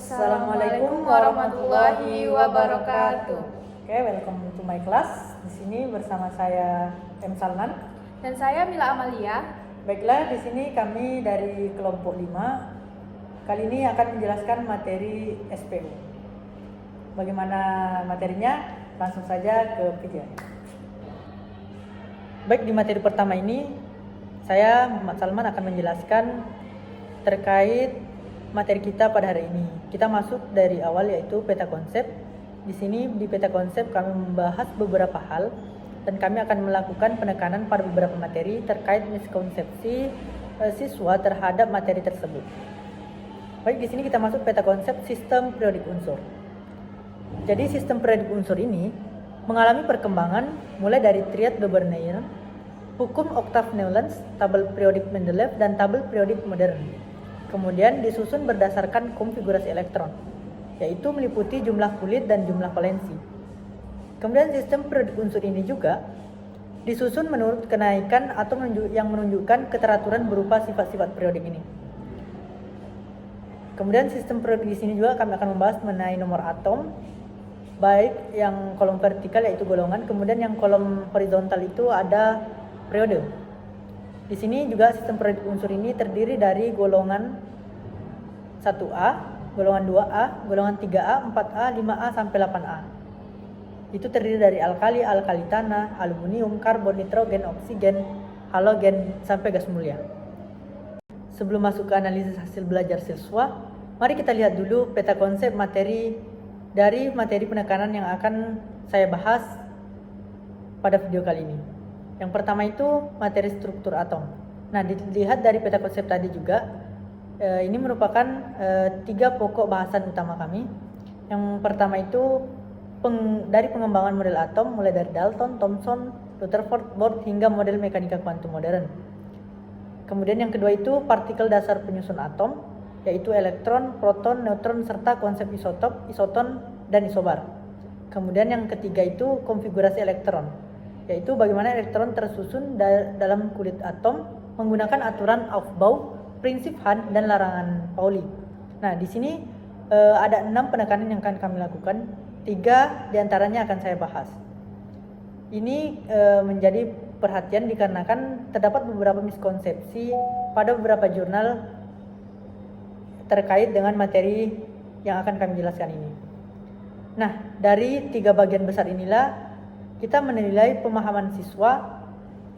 Assalamualaikum warahmatullahi wabarakatuh. Oke, welcome to my class. Di sini bersama saya M. Salman Dan saya Mila Amalia. Baiklah, di sini kami dari kelompok 5. Kali ini akan menjelaskan materi SPU. Bagaimana materinya? Langsung saja ke video. Baik, di materi pertama ini saya Muhammad Salman akan menjelaskan terkait materi kita pada hari ini. Kita masuk dari awal yaitu peta konsep. Di sini di peta konsep kami membahas beberapa hal dan kami akan melakukan penekanan pada beberapa materi terkait miskonsepsi siswa terhadap materi tersebut. Baik, di sini kita masuk peta konsep sistem periodik unsur. Jadi sistem periodik unsur ini mengalami perkembangan mulai dari triad de Bernoulli, hukum Octave Newlands, tabel periodik Mendeleev, dan tabel periodik modern. Kemudian disusun berdasarkan konfigurasi elektron, yaitu meliputi jumlah kulit dan jumlah valensi. Kemudian sistem periodik unsur ini juga disusun menurut kenaikan atau yang menunjukkan keteraturan berupa sifat-sifat periodik ini. Kemudian sistem periodik di sini juga kami akan membahas mengenai nomor atom, baik yang kolom vertikal yaitu golongan, kemudian yang kolom horizontal itu ada periode. Di sini juga sistem periodik unsur ini terdiri dari golongan 1A, golongan 2A, golongan 3A, 4A, 5A sampai 8A. Itu terdiri dari alkali, alkali tanah, aluminium, karbon, nitrogen, oksigen, halogen sampai gas mulia. Sebelum masuk ke analisis hasil belajar siswa, mari kita lihat dulu peta konsep materi dari materi penekanan yang akan saya bahas pada video kali ini. Yang pertama itu materi struktur atom. Nah, dilihat dari peta konsep tadi juga, ini merupakan 3 pokok bahasan utama kami. Yang pertama itu dari pengembangan model atom mulai dari Dalton, Thomson, Rutherford, Bohr hingga model mekanika kuantum modern. Kemudian yang kedua itu partikel dasar penyusun atom, yaitu elektron, proton, neutron serta konsep isotop, isoton dan isobar. Kemudian yang ketiga itu konfigurasi elektron, yaitu bagaimana elektron tersusun dalam kulit atom menggunakan aturan Aufbau, prinsip Hahn, dan larangan Pauli. Nah, di sini ada 6 penekanan yang akan kami lakukan. 3 diantaranya akan saya bahas. Ini menjadi perhatian dikarenakan terdapat beberapa miskonsepsi pada beberapa jurnal terkait dengan materi yang akan kami jelaskan ini. Nah, dari 3 bagian besar inilah kita menilai pemahaman siswa.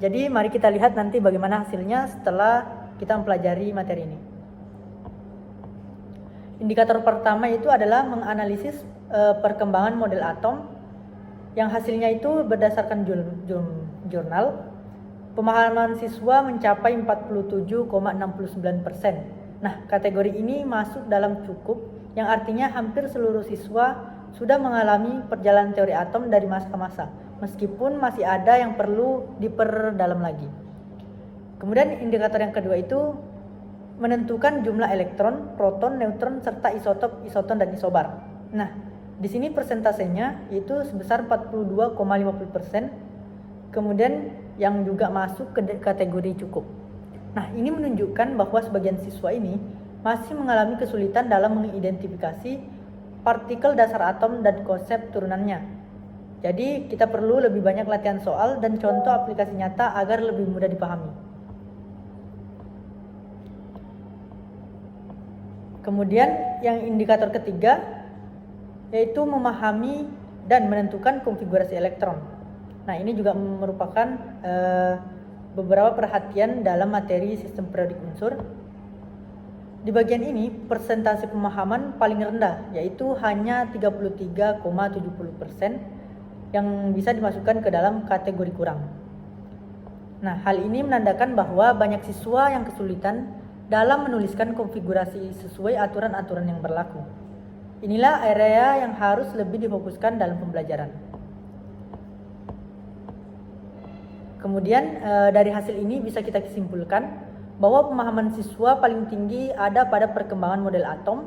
Jadi mari kita lihat nanti bagaimana hasilnya setelah kita mempelajari materi ini. Indikator pertama itu adalah menganalisis perkembangan model atom yang hasilnya itu berdasarkan jurnal. Pemahaman siswa mencapai 47,69%. Nah, kategori ini masuk dalam cukup, yang artinya hampir seluruh siswa sudah mengalami perjalanan teori atom dari masa ke masa, meskipun masih ada yang perlu diperdalam lagi. Kemudian indikator yang kedua itu menentukan jumlah elektron, proton, neutron serta isotop, isoton dan isobar. Nah, di sini persentasenya itu sebesar 42,50%. Kemudian yang juga masuk ke kategori cukup. Nah, ini menunjukkan bahwa sebagian siswa ini masih mengalami kesulitan dalam mengidentifikasi partikel dasar atom dan konsep turunannya. Jadi kita perlu lebih banyak latihan soal dan contoh aplikasi nyata agar lebih mudah dipahami. Kemudian yang indikator ketiga yaitu memahami dan menentukan konfigurasi elektron. Nah, ini juga merupakan beberapa perhatian dalam materi sistem periodik unsur. Di bagian ini persentase pemahaman paling rendah, yaitu hanya 33,70% yang bisa dimasukkan ke dalam kategori kurang. Nah, hal ini menandakan bahwa banyak siswa yang kesulitan dalam menuliskan konfigurasi sesuai aturan-aturan yang berlaku. Inilah area yang harus lebih difokuskan dalam pembelajaran. Kemudian dari hasil ini bisa kita simpulkan bahwa pemahaman siswa paling tinggi ada pada perkembangan model atom,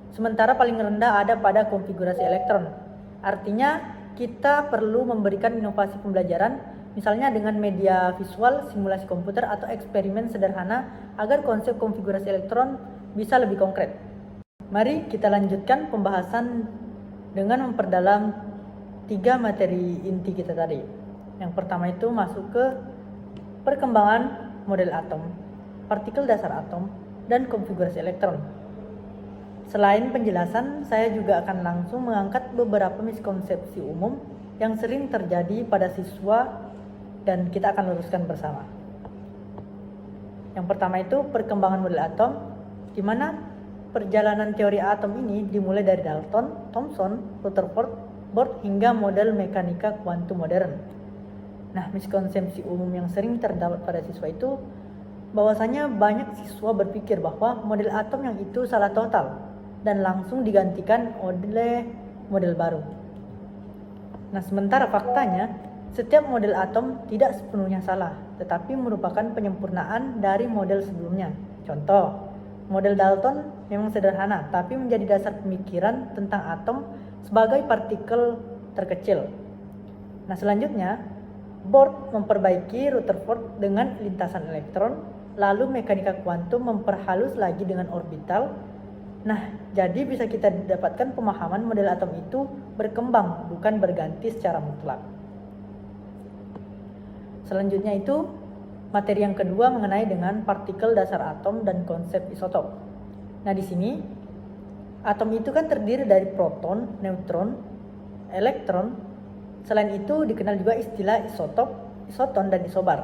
sementara paling rendah ada pada konfigurasi elektron. Artinya kita perlu memberikan inovasi pembelajaran, misalnya dengan media visual, simulasi komputer, atau eksperimen sederhana agar konsep konfigurasi elektron bisa lebih konkret. Mari kita lanjutkan pembahasan dengan memperdalam 3 materi inti kita tadi. Yang pertama itu masuk ke perkembangan model atom, partikel dasar atom, dan konfigurasi elektron. Selain penjelasan, saya juga akan langsung mengangkat beberapa miskonsepsi umum yang sering terjadi pada siswa dan kita akan luruskan bersama. Yang pertama itu perkembangan model atom, di mana perjalanan teori atom ini dimulai dari Dalton, Thomson, Rutherford, Bohr hingga model mekanika kuantum modern. Nah, miskonsepsi umum yang sering terdapat pada siswa itu bahwasanya banyak siswa berpikir bahwa model atom yang itu salah total dan langsung digantikan oleh model baru. Nah, sementara faktanya setiap model atom tidak sepenuhnya salah, tetapi merupakan penyempurnaan dari model sebelumnya. Contoh, model Dalton memang sederhana, tapi menjadi dasar pemikiran tentang atom sebagai partikel terkecil. Nah, selanjutnya, Bohr memperbaiki Rutherford dengan lintasan elektron, lalu mekanika kuantum memperhalus lagi dengan orbital. Nah, jadi bisa kita dapatkan pemahaman model atom itu berkembang, bukan berganti secara mutlak. Selanjutnya itu materi yang kedua mengenai dengan partikel dasar atom dan konsep isotop. Nah, di sini atom itu kan terdiri dari proton, neutron, elektron. Selain itu dikenal juga istilah isotop, isoton, dan isobar.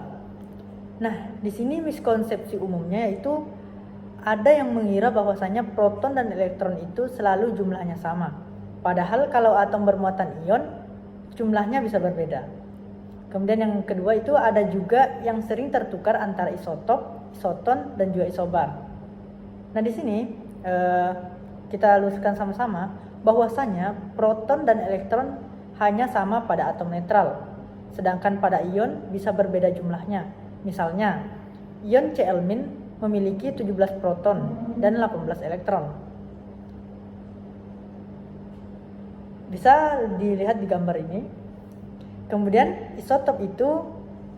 Nah, di sini miskonsepsi umumnya yaitu ada yang mengira bahwasanya proton dan elektron itu selalu jumlahnya sama. Padahal kalau atom bermuatan ion, jumlahnya bisa berbeda. Kemudian yang kedua itu ada juga yang sering tertukar antara isotop, isoton, dan juga isobar. Nah, di sini kita luruskan sama-sama bahwasanya proton dan elektron hanya sama pada atom netral, sedangkan pada ion bisa berbeda jumlahnya. Misalnya, ion Cl- memiliki 17 proton dan 18 elektron. Bisa dilihat di gambar ini. Kemudian isotop itu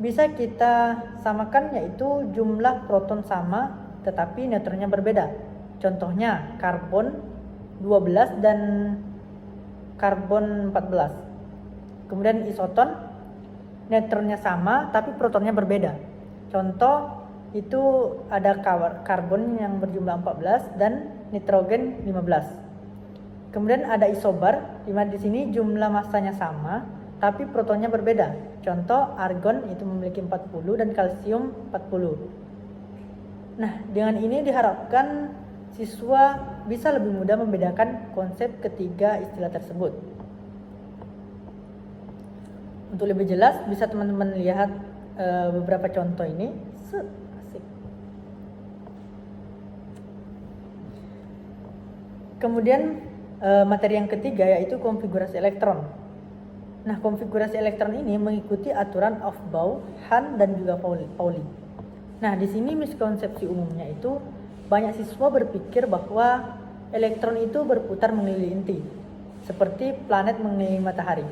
bisa kita samakan yaitu jumlah proton sama tetapi neutronnya berbeda. Contohnya karbon 12 dan karbon 14. Kemudian isoton neutronnya sama tapi protonnya berbeda. Contoh itu ada karbon yang berjumlah 14 dan nitrogen 15. Kemudian ada isobar, di mana di sini jumlah massanya sama tapi protonnya berbeda. Contoh argon itu memiliki 40 dan kalsium 40. Nah, dengan ini diharapkan siswa bisa lebih mudah membedakan konsep ketiga istilah tersebut. Untuk lebih jelas bisa teman-teman lihat beberapa contoh ini. Asik. Kemudian materi yang ketiga yaitu konfigurasi elektron. Nah, konfigurasi elektron ini mengikuti aturan Aufbau, Hahn, dan juga Pauli. Nah, di sini miskonsepsi umumnya itu banyak siswa berpikir bahwa elektron itu berputar mengelilingi inti, seperti planet mengelilingi matahari.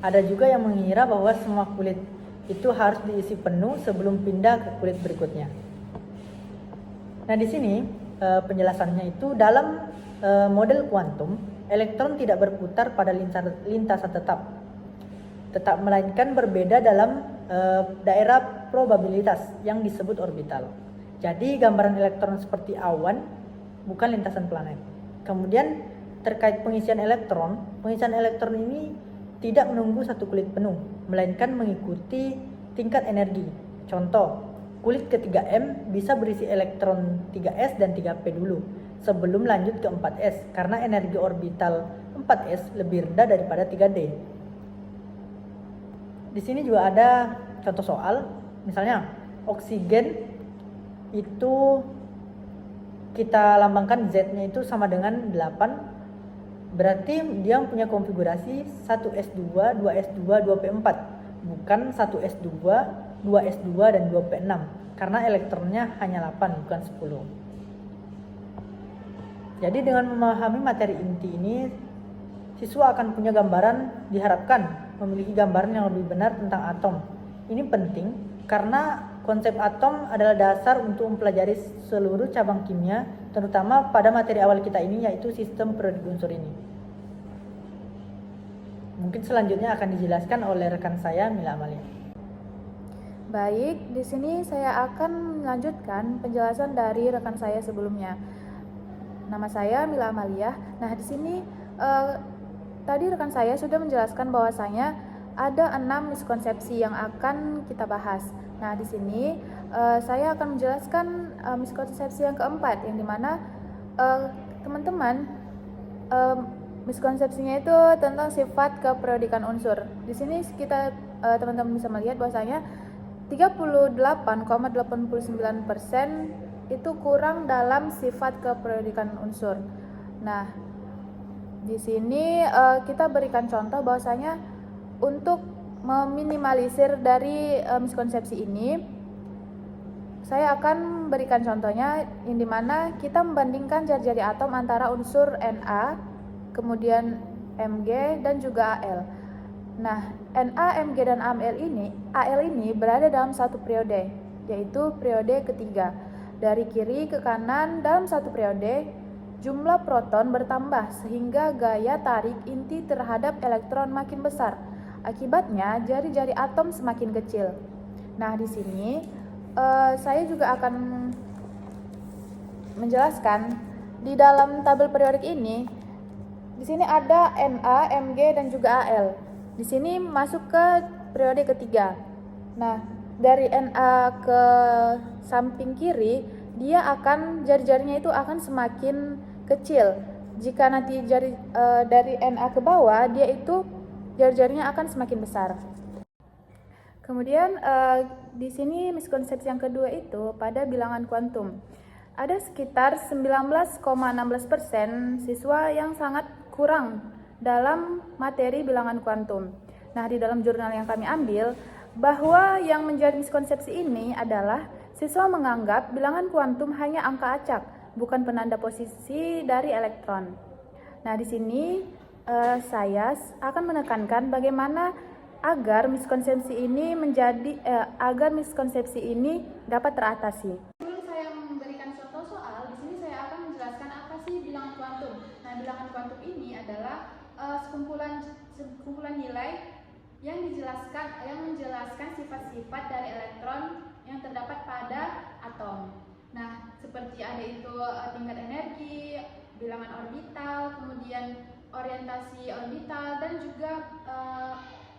Ada juga yang mengira bahwa semua kulit itu harus diisi penuh sebelum pindah ke kulit berikutnya. Nah, di sini penjelasannya itu dalam model kuantum, elektron tidak berputar pada lintasan tetap melainkan berbeda dalam daerah probabilitas yang disebut orbital. Jadi gambaran elektron seperti awan, bukan lintasan planet. Kemudian terkait pengisian elektron ini tidak menunggu satu kulit penuh, melainkan mengikuti tingkat energi. Contoh, kulit ke-3m bisa berisi elektron 3s dan 3p dulu, sebelum lanjut ke 4s, karena energi orbital 4s lebih rendah daripada 3d. Di sini juga ada contoh soal, misalnya oksigen itu kita lambangkan Z-nya itu sama dengan 8, berarti dia punya konfigurasi 1s2, 2s2, 2p4, bukan 1s2, 2s2 dan 2p6, karena elektronnya hanya 8 bukan 10. Jadi dengan memahami materi inti ini, siswa akan punya diharapkan memiliki gambaran yang lebih benar tentang atom. Ini penting karena konsep atom adalah dasar untuk mempelajari seluruh cabang kimia, terutama pada materi awal kita ini, yaitu sistem periodik unsur ini. Mungkin selanjutnya akan dijelaskan oleh rekan saya, Mila Amalia. Baik, di sini saya akan melanjutkan penjelasan dari rekan saya sebelumnya. Nama saya Mila Amalia. Nah, di sini tadi rekan saya sudah menjelaskan bahwasanya ada 6 miskonsepsi yang akan kita bahas. Nah, di sini saya akan menjelaskan miskonsepsi yang keempat, yang dimana teman-teman miskonsepsinya itu tentang sifat keperiodikan unsur. Di sini kita teman-teman bisa melihat bahwasanya 38,89% itu kurang dalam sifat keperiodikan unsur. Nah, di sini kita berikan contoh bahwasanya untuk meminimalisir dari miskonsepsi ini, saya akan berikan contohnya yang dimana kita membandingkan jari-jari atom antara unsur Na, kemudian Mg dan juga Al. Nah, Na, Mg dan Al ini berada dalam satu periode, yaitu periode ketiga. Dari kiri ke kanan dalam satu periode, jumlah proton bertambah sehingga gaya tarik inti terhadap elektron makin besar. Akibatnya jari-jari atom semakin kecil. Nah, di sini saya juga akan menjelaskan di dalam tabel periodik ini. Di sini ada Na, Mg dan juga Al. Di sini masuk ke periode ketiga. Nah, dari Na ke samping kiri, dia akan jari-jarinya itu akan semakin kecil. Jika nanti dari Na ke bawah, dia itu jari-jarinya akan semakin besar. Kemudian di sini miskonsepsi yang kedua itu pada bilangan kuantum. Ada sekitar 19,16% siswa yang sangat kurang dalam materi bilangan kuantum. Nah, di dalam jurnal yang kami ambil, bahwa yang menjadi miskonsepsi ini adalah siswa menganggap bilangan kuantum hanya angka acak, bukan penanda posisi dari elektron. Nah, di sini saya akan menekankan bagaimana agar miskonsepsi ini dapat teratasi. Sebelum saya memberikan contoh soal, di sini saya akan menjelaskan apa sih bilangan kuantum. Nah, bilangan kuantum ini adalah sekumpulan nilai yang menjelaskan sifat-sifat dari elektron yang terdapat pada atom. Nah, seperti ada itu tingkat energi, bilangan orbital, kemudian orientasi orbital dan juga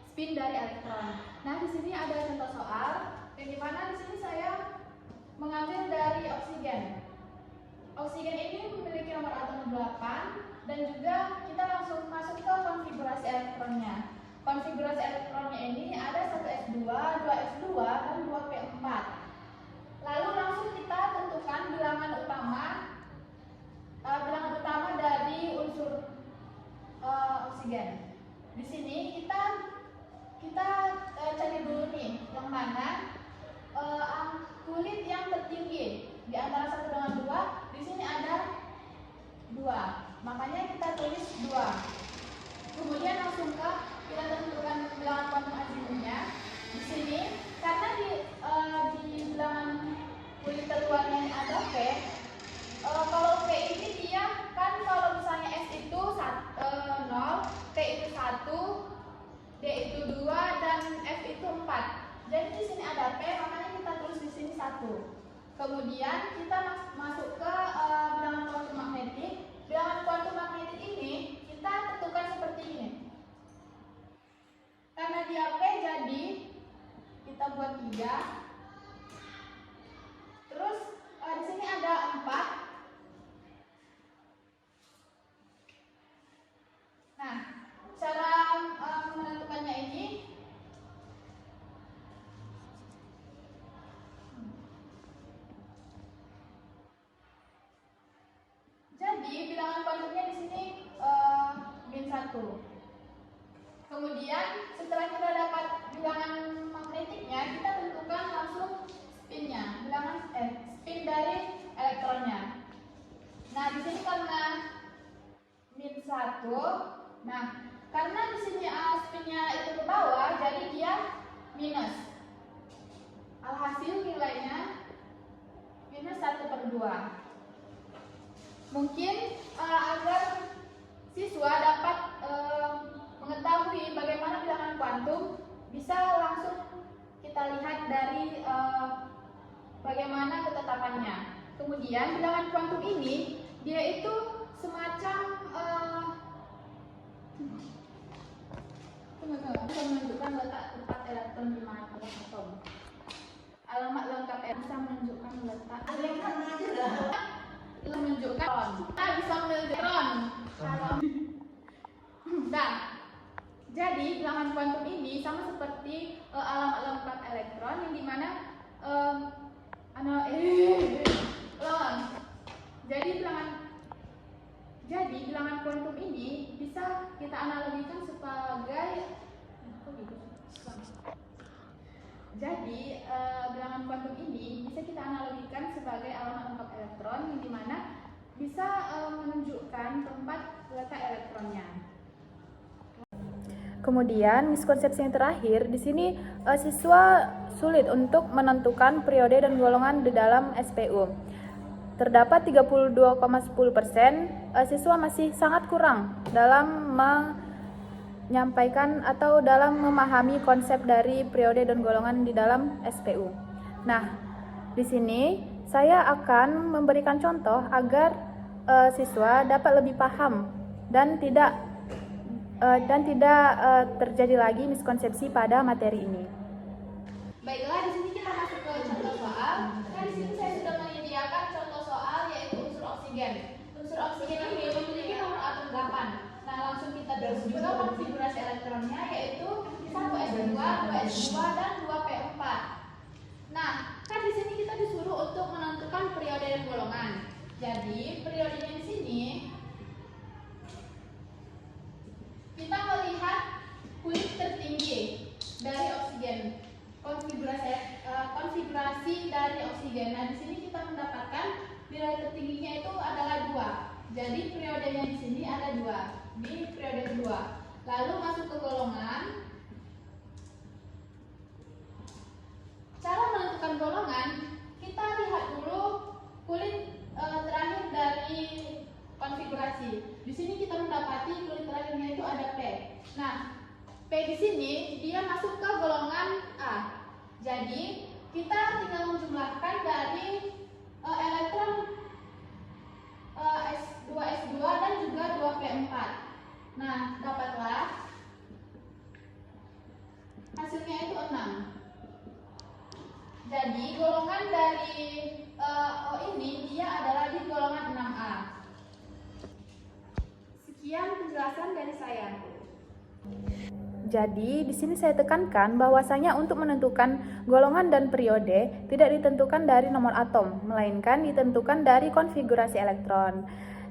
spin dari elektron. Nah, di sini ada contoh soal yang dimana di sini saya mengambil dari oksigen. Oksigen ini memiliki nomor atom 8 dan juga kita langsung masuk ke konfigurasi elektronnya. Konfigurasi elektronnya ini ada 1s2, 2s2 dan 2p4. Lalu langsung kita tentukan bilangan utama dari unsur oksigen. Di sini kita cari dulu nih yang mana kulit yang tertinggi di antara 1 dengan 2. Di sini ada 2, makanya kita tulis 2. Kemudian langsung kita tentukan bilangan kuantum azimutnya. Di sini karena di bilangan kulit terluarnya ada P. Kalau P ini dia kan kalau misalnya S itu 0, T itu 1, D itu 2 dan F itu 4. Jadi di sini ada P, makanya kita tulis di sini 1. Kemudian kita masuk ke bilangan kuantum magnetik. Bilangan kuantum magnetik ini kita tentukan seperti ini. Karena dia P, jadi kita buat 3. Terus di sini ada 4. Nah, cara menentukannya ini jadi bilangan kuantumnya di sini -1. Kemudian setelah kita dapat bilangan magnetiknya, kita tentukan langsung spinnya, spin dari elektronnya. Nah, di sini karena -1. Nah, karena di sini spinnya itu ke bawah, jadi dia minus. Alhasil nilai 1/2. Mungkin agar siswa dapat mengetahui bagaimana bilangan kuantum, bisa langsung kita lihat dari bagaimana ketetapannya. Kemudian bilangan kuantum ini dia itu semacam menunjukkan letak tempat elektron di mana atom. Alamat lengkap bisa menunjukkan letak menunjukkan bisa menunjukkan nah, jadi bilangan kuantum ini sama seperti alamat lengkap elektron, yang dimana jadi bilangan kuantum ini bisa kita analogikan sebagai bilangan kuantum ini bisa kita analogikan sebagai alamat lengkap elektron, yang dimana bisa menunjukkan tempat letak elektronnya. Kemudian miskonsepsi yang terakhir di sini, siswa sulit untuk menentukan periode dan golongan di dalam SPU. Terdapat 32,10% siswa masih sangat kurang dalam menyampaikan atau dalam memahami konsep dari periode dan golongan di dalam SPU. Nah, di sini saya akan memberikan contoh agar siswa dapat lebih paham dan tidak terjadi lagi miskonsepsi pada materi ini. Baiklah, di sini kita masuk ke contoh soal. Nah, di sini saya sudah menyediakan contoh soal, yaitu unsur oksigen. Unsur oksigen ini memiliki nomor atom 8. Nah, langsung kita tulis juga konfigurasi elektronnya, yaitu 1s2, 2s2, dan 2p4. Nah, kan di sini kita disuruh untuk menentukan periode dan golongan. Jadi, periodenya di sini kita melihat kulit tertinggi dari oksigen. Konfigurasi dari oksigen. Nah, di sini kita mendapatkan nilai tertingginya itu adalah 2. Jadi periodenya di sini ada 2 di periode kedua. Lalu masuk ke golongan. Cara menentukan golongan, kita lihat dulu kulit terakhir dari konfigurasi. Di sini kita mendapati kulit terakhirnya itu ada P. Nah, P di sini dia masuk ke golongan A. Jadi kita tinggal menjumlahkan dari elektron S2S2 dan juga 2P4. Nah, dapatlah hasilnya itu 6. Jadi golongan dari O ini dia adalah di golongan 6A. Sekian penjelasan dari saya. Jadi, di sini saya tekankan bahwasanya untuk menentukan golongan dan periode tidak ditentukan dari nomor atom, melainkan ditentukan dari konfigurasi elektron.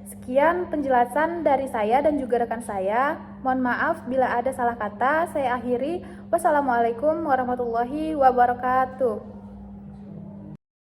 Sekian penjelasan dari saya dan juga rekan saya. Mohon maaf bila ada salah kata. Saya akhiri. Wassalamualaikum warahmatullahi wabarakatuh.